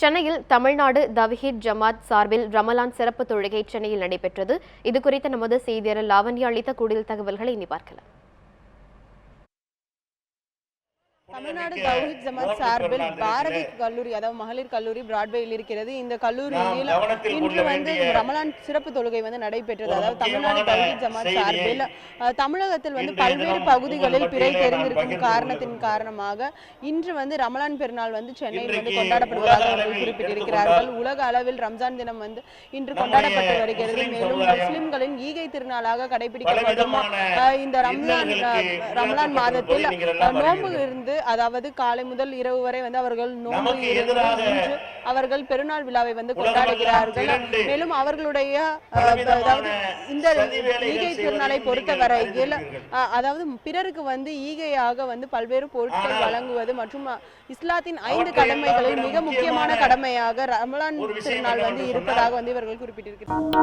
சென்னையில் தமிழ்நாடு தவ்ஹீத் ஜமாத் சார்பில் ரமலான் சிறப்பு தொழுகை சென்னையில் நடைபெற்றது. இதுகுறித்து நமது செய்தியாளர் லாவண்யா அளித்த கூடுதல் தகவல்களை இனி பார்க்கலாம். தமிழ்நாடு தவ்ஹீத் ஜமாத் சார்பில் பாரதி கல்லூரி, அதாவது மகளிர் கல்லூரி பிராட்வேயில் இருக்கிறது. இந்த கல்லூரியில் இன்று ரமலான் சிறப்பு தொழுகை நடைபெற்றது. அதாவது தமிழ்நாடு தவ்ஹீத் ஜமாத் சார்பில் தமிழகத்தில் பல்வேறு பகுதிகளில் பிறை தெரிந்திருக்கும் காரணத்தின் காரணமாக இன்று ரமலான் பெருநாள் சென்னையில் கொண்டாடப்படுவதாக அவர்கள் குறிப்பிட்டிருக்கிறார்கள். உலக அளவில் ரம்ஜான் தினம் இன்று கொண்டாடப்பட்டு வருகிறது. மேலும் முஸ்லிம்களின் ஈகை திருநாளாக கடைபிடிக்கப்படும் இந்த ரமலான் மாதத்தில் நோன்பு இருந்து, அதாவது காலை முதல் இரவு வரை அவர்கள் நோன்பு இருந்து அவர்கள் பெருநாள் விழாவை கொண்டாடுகிறார்கள். மேலும் அவர்களுடைய இந்த ஈகை திருநாளை பொறுத்தவரையில் அதாவது பிறருக்கு ஈகையாக பல்வேறு பொருட்கள் வழங்குவது மற்றும் இஸ்லாத்தின் 5 கடமைகளில் மிக முக்கியமான கடமையாக ரமலான் திருநாள் இருப்பதாக இவர்கள் குறிப்பிட்டிருக்கிறார்கள்.